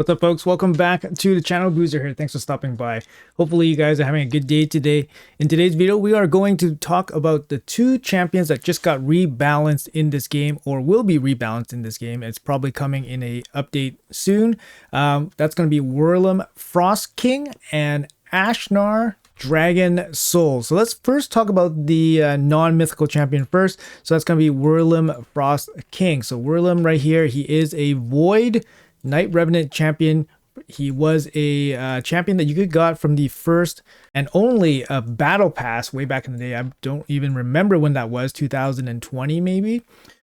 What's up, folks? Welcome back to the channel. Boozer here. Thanks for stopping by. Hopefully you guys are having a good day today. In today's video, we are going to talk about the two champions that just got rebalanced in this game, or will be rebalanced in this game. It's probably coming in a update soon. That's going to be Wurlim Frostking and Ashnar Dragonsoul. So let's first talk about the non-mythical champion first. So that's going to be Wurlim Frostking. So Wurlim right here, he is a Void Knight Revenant champion. He was a champion that you could got from the first and only battle pass way back in the day. I don't even remember when that was, 2020 maybe.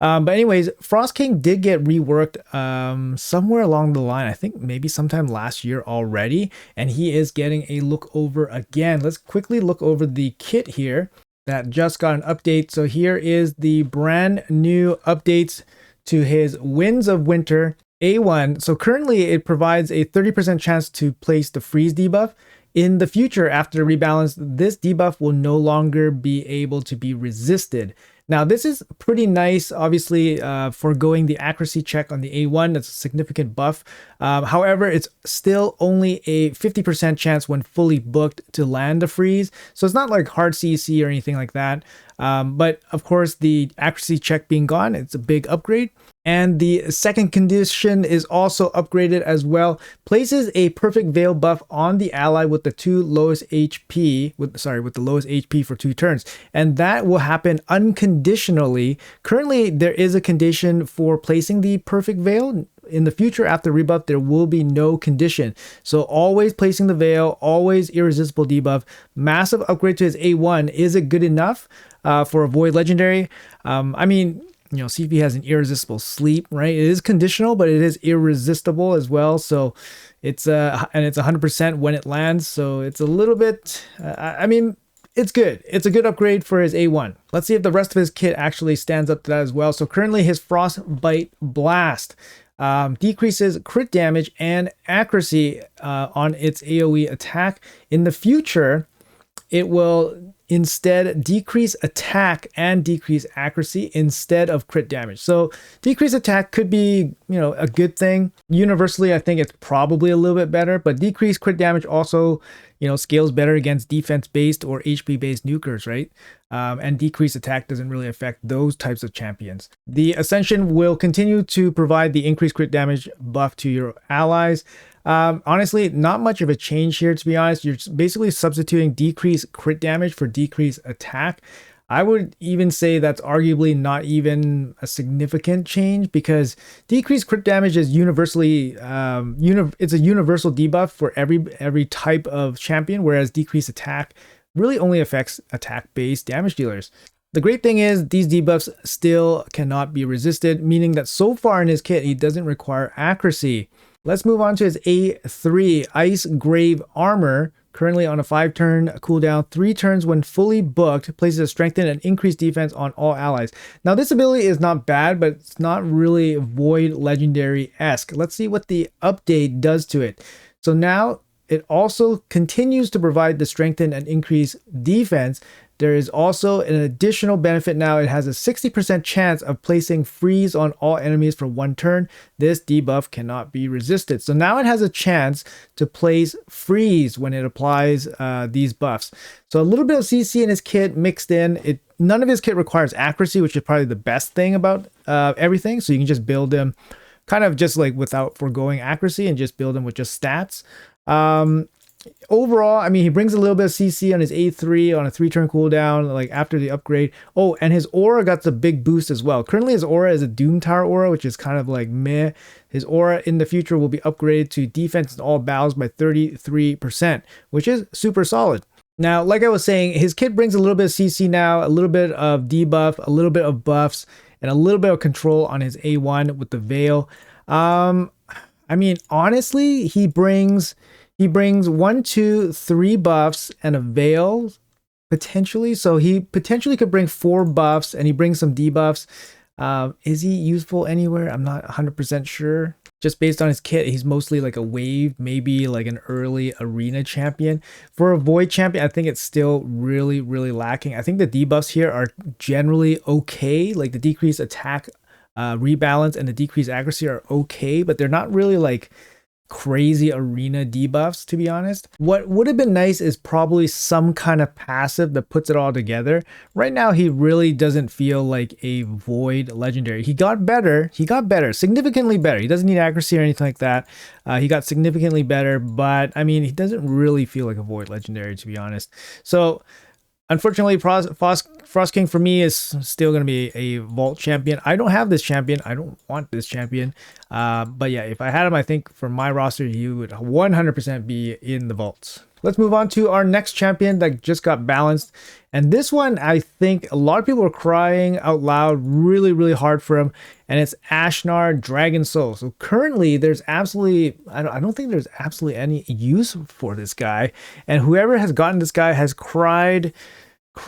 But anyways, Frostking did get reworked somewhere along the line. I think maybe sometime last year already. And he is getting a look over again. Let's quickly look over the kit here that just got an update. So here is the brand new updates to his Winds of Winter A1. So currently it provides a 30% chance to place the freeze debuff. In the future, after the rebalance, this debuff will no longer be able to be resisted. Now, this is pretty nice, obviously, foregoing the accuracy check on the A1. That's a significant buff. However, it's still only a 50% chance when fully booked to land a freeze. So it's not like hard CC or anything like that. But of course, the accuracy check being gone, it's a big upgrade. And the second condition is also upgraded as well. Places a perfect veil buff on the ally with the lowest HP, with the lowest HP for 2 turns. And that will happen unconditionally. Currently, there is a condition for placing the perfect veil. In the future, after rebuff, there will be no condition. So always placing the veil, always irresistible debuff. Massive upgrade to his A1. Is it good enough for a Void Legendary? I mean, you know, CP has an irresistible sleep, right? It is conditional, but it is irresistible as well. So it's and it's 100% when it lands. So it's a little bit, I mean, it's good. It's a good upgrade for his A1. Let's see if the rest of his kit actually stands up to that as well. So currently his Frostbite Blast decreases crit damage and accuracy on its AoE attack. In the future, it will instead decrease attack and decrease accuracy instead of crit damage. So decrease attack could be, you know, a good thing. Universally, I think it's probably a little bit better, but decrease crit damage also, you know, scales better against defense-based or HP-based nukers, right? And decrease attack doesn't really affect those types of champions. The Ascension will continue to provide the increased crit damage buff to your allies. Honestly, not much of a change here, to be honest. You're basically substituting decreased crit damage for decreased attack. I would even say that's arguably not even a significant change, because decreased crit damage is universally it's a universal debuff for every type of champion, whereas decreased attack really only affects attack-based damage dealers. The great thing is these debuffs still cannot be resisted, meaning that so far in his kit, he doesn't require accuracy. Let's move on to his A3, Ice Grave Armor, currently on a 5-turn cooldown, 3 turns when fully booked, places a strengthened and increased defense on all allies. Now this ability is not bad, but it's not really Void Legendary-esque. Let's see what the update does to it. So now it also continues to provide the strengthened and increased defense. There is also an additional benefit now. It has a 60% chance of placing freeze on all enemies for 1 turn. This debuff cannot be resisted. So now it has a chance to place freeze when it applies these buffs. So a little bit of CC in his kit mixed in. None of his kit requires accuracy, which is probably the best thing about everything. So you can just build him kind of just like without foregoing accuracy and just build him with just stats. Overall, I mean, he brings a little bit of CC on his A3 on a 3-turn cooldown, like after the upgrade. Oh, and his aura got the big boost as well. Currently, his aura is a Doom Tower aura, which is kind of like meh. His aura in the future will be upgraded to defense in all battles by 33%, which is super solid. Now, like I was saying, his kit brings a little bit of CC now, a little bit of debuff, a little bit of buffs, and a little bit of control on his A1 with the Veil. I mean, honestly, he brings 1, 2, 3 buffs and a veil potentially. So he potentially could bring 4 buffs, and he brings some debuffs. Is he useful anywhere? I'm not 100% sure. Just based on his kit, he's mostly like a wave, maybe like an early arena champion. For a Void champion, I think it's still really, really lacking. I think the debuffs here are generally okay. Like the decreased attack rebalance and the decreased accuracy are okay, but they're not really like crazy arena debuffs, to be honest. What would have been nice is probably some kind of passive that puts it all together. Right now, he really doesn't feel like a Void legendary. He got better, significantly better. He doesn't need accuracy or anything like that. He got significantly better, but I mean, he doesn't really feel like a Void legendary, to be honest. So unfortunately, Frostking for me is still going to be a Vault champion. I don't have this champion. I don't want this champion. But yeah, if I had him, I think for my roster, he would 100% be in the Vaults. Let's move on to our next champion that just got balanced. And this one, I think a lot of people are crying out loud really, really hard for him. And it's Ashnar Dragonsoul. So currently there's absolutely, I don't think there's absolutely any use for this guy. And whoever has gotten this guy has cried like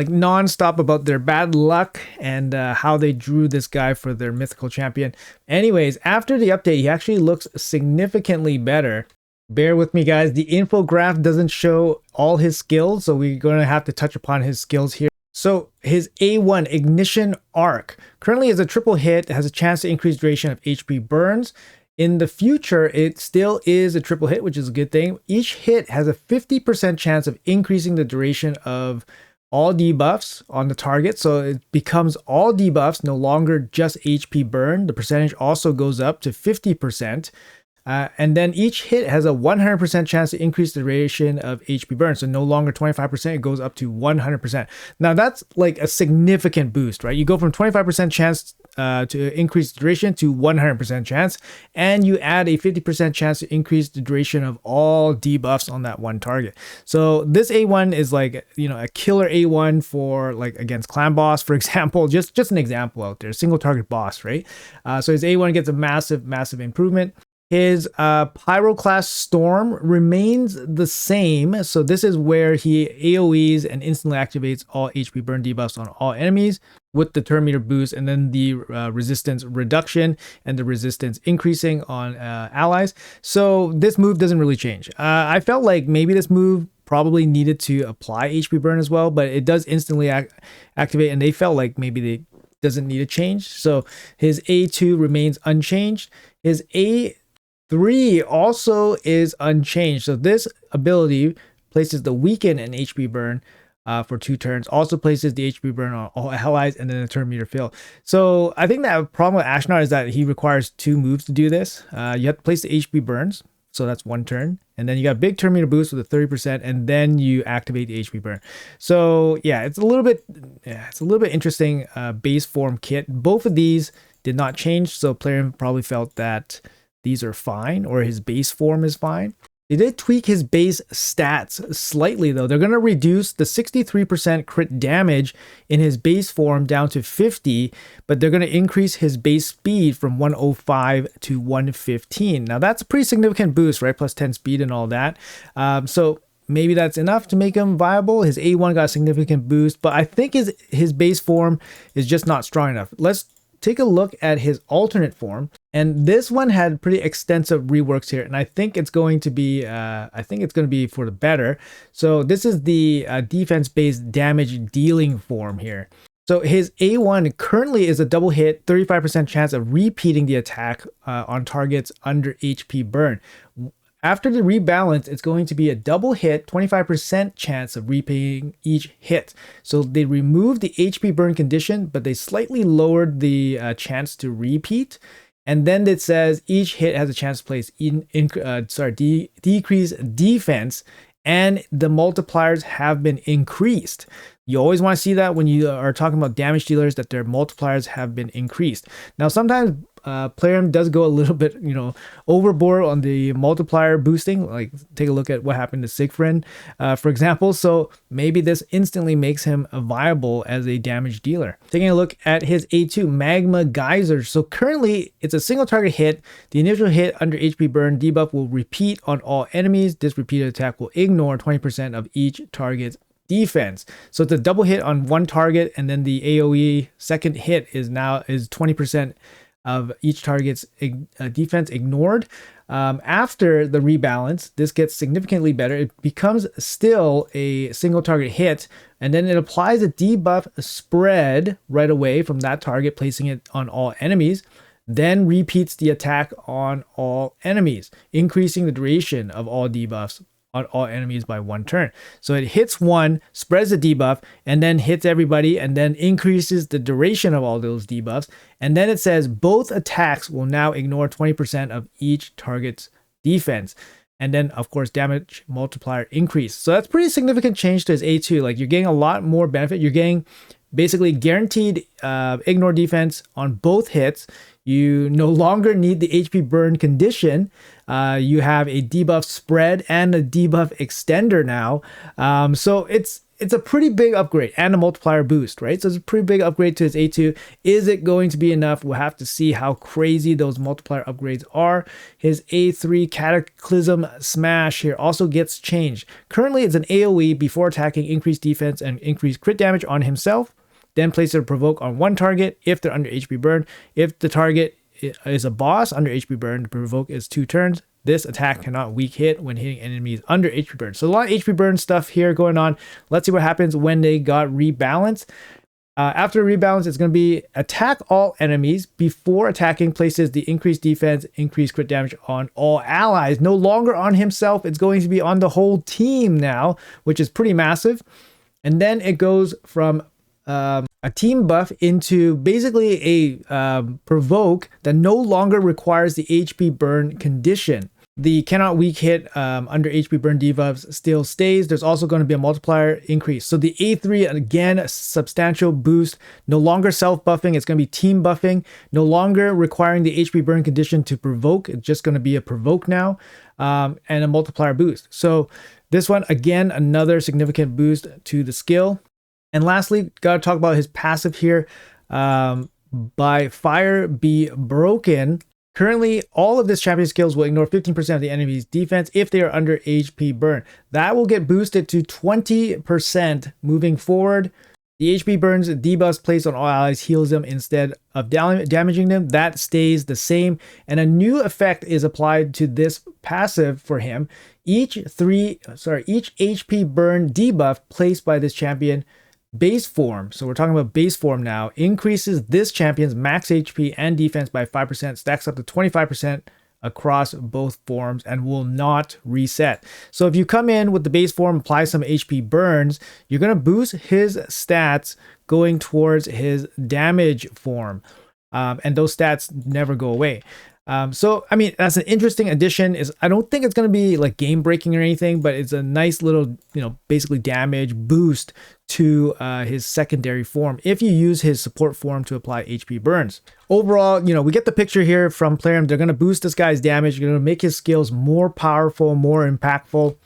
nonstop about their bad luck and how they drew this guy for their mythical champion. Anyways, after the update, he actually looks significantly better. Bear with me, guys. The infograph doesn't show all his skills, so we're going to have to touch upon his skills here. So his A1 Ignition Arc currently is a triple hit, has a chance to increase duration of HP burns. In the future, it still is a triple hit, which is a good thing. Each hit has a 50% chance of increasing the duration of all debuffs on the target. So it becomes all debuffs, no longer just HP burn. The percentage also goes up to 50%. And then each hit has a 100% chance to increase the duration of HP burn. So no longer 25%, it goes up to 100%. Now that's like a significant boost, right? You go from 25% chance to increase the duration to 100% chance, and you add a 50% chance to increase the duration of all debuffs on that one target. So this A1 is like, you know, a killer A1 for like against clan boss, for example, just an example out there, single target boss, right? So his A1 gets a massive improvement. His Pyroclast Storm remains the same. So this is where he AoEs and instantly activates all HP burn debuffs on all enemies with the turn meter boost, and then the resistance reduction and the resistance increasing on allies. So this move doesn't really change. I felt like maybe this move probably needed to apply HP burn as well, but it does instantly activate, and they felt like maybe they doesn't need a change. So his A2 remains unchanged. His A3 also is unchanged. So this ability places the weaken and HP burn for 2 turns. Also places the HP burn on all allies and then a turn meter fill. So I think that problem with Ashnar is that he requires 2 moves to do this. You have to place the HP burns. So that's 1 turn. And then you got big turn meter boost with a 30%, and then you activate the HP burn. So yeah, it's a little bit interesting base form kit. Both of these did not change, so player probably felt that these are fine, or his base form is fine. They did tweak his base stats slightly though. They're going to reduce the 63% crit damage in his base form down to 50, but they're going to increase his base speed from 105 to 115. Now that's a pretty significant boost, right? Plus 10 speed and all that. So maybe that's enough to make him viable. His A1 got a significant boost, but I think his base form is just not strong enough. Let's take a look at his alternate form, and this one had pretty extensive reworks here, and I think it's going to be for the better. So this is the defense-based damage dealing form here. So his A1 currently is a double hit, 35% chance of repeating the attack on targets under HP burn. After the rebalance, it's going to be a double hit, 25% chance of repaying each hit. So they removed the HP burn condition, but they slightly lowered the chance to repeat. And then it says each hit has a chance to place decrease defense, and the multipliers have been increased. You always want to see that when you are talking about damage dealers, that their multipliers have been increased. Now, sometimes player does go a little bit, overboard on the multiplier boosting. Like, take a look at what happened to Sigfrid, for example. So maybe this instantly makes him viable as a damage dealer. Taking a look at his A2, Magma Geyser. So currently, it's a single target hit. The initial hit under HP burn debuff will repeat on all enemies. This repeated attack will ignore 20% of each target's defense. So it's a double hit on one target, and then the AoE second hit is 20% of each target's defense ignored. After the rebalance, this gets significantly better. It becomes still a single target hit, and then it applies a debuff spread right away from that target, placing it on all enemies. then repeats the attack on all enemies, increasing the duration of all debuffs on all enemies by 1 turn. So it hits one, spreads the debuff, and then hits everybody, and then increases the duration of all those debuffs. And then it says both attacks will now ignore 20% of each target's defense. And then, of course, damage multiplier increase. So that's pretty significant change to his A2. Like, you're getting a lot more benefit. You're getting basically guaranteed ignore defense on both hits. You no longer need the HP burn condition. You have a debuff spread and a debuff extender now. So it's a pretty big upgrade and a multiplier boost, right? So it's a pretty big upgrade to his A2. Is it going to be enough? We'll have to see how crazy those multiplier upgrades are. His A3 Cataclysm Smash here also gets changed. Currently, it's an AoE before attacking, increased defense and increased crit damage on himself. Then place a provoke on one target if they're under HP burn. If the target is a boss under HP burn, the provoke is 2 turns. This attack cannot weak hit when hitting enemies under HP burn. So a lot of HP burn stuff here going on. Let's see what happens when they got rebalanced. After rebalance, it's going to be attack all enemies before attacking, places the increased defense, increased crit damage on all allies. No longer on himself. It's going to be on the whole team now, which is pretty massive. And then it goes from a team buff into basically a provoke that no longer requires the HP burn condition. The cannot weak hit under HP burn debuffs still stays. There's also going to be a multiplier increase. So the A3, again, a substantial boost. No longer self-buffing. It's going to be team buffing. No longer requiring the HP burn condition to provoke. It's just going to be a provoke now, and a multiplier boost. So this one, again, another significant boost to the skill. And lastly, got to talk about his passive here. By Fire Be Broken. Currently, all of this champion skills will ignore 15% of the enemy's defense if they are under HP burn. That will get boosted to 20% moving forward. The HP burns debuffs placed on all allies heals them instead of damaging them. That stays the same. And a new effect is applied to this passive for him. Each HP burn debuff placed by this champion base form, so we're talking about base form now, increases this champion's max HP and defense by 5%, stacks up to 25% across both forms, and will not reset. So if you come in with the base form, apply some HP burns, you're going to boost his stats going towards his damage form, and those stats never go away. So, I mean, that's an interesting addition. I don't think it's going to be like game breaking or anything, but it's a nice little, basically damage boost to his secondary form if you use his support form to apply HP burns. Overall, we get the picture here from Plarium. They're going to boost this guy's damage. They're going to make his skills more powerful, more impactful.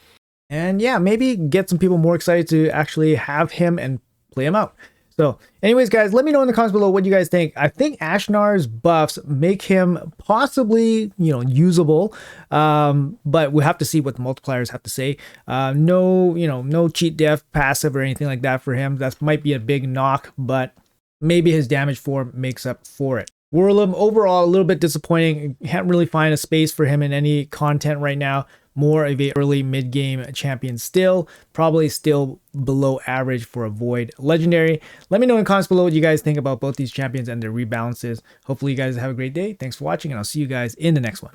And yeah, maybe get some people more excited to actually have him and play him out. So anyways, guys, let me know in the comments below what you guys think. I think Ashnar's buffs make him possibly, usable, but we'll have to see what the multipliers have to say. No cheat death passive or anything like that for him. That might be a big knock, but maybe his damage form makes up for it. Wurlim, overall, a little bit disappointing. Can't really find a space for him in any content right now. More of a early mid-game champion still. Probably still below average for a Void Legendary. Let me know in the comments below what you guys think about both these champions and their rebalances. Hopefully you guys have a great day. Thanks for watching, and I'll see you guys in the next one.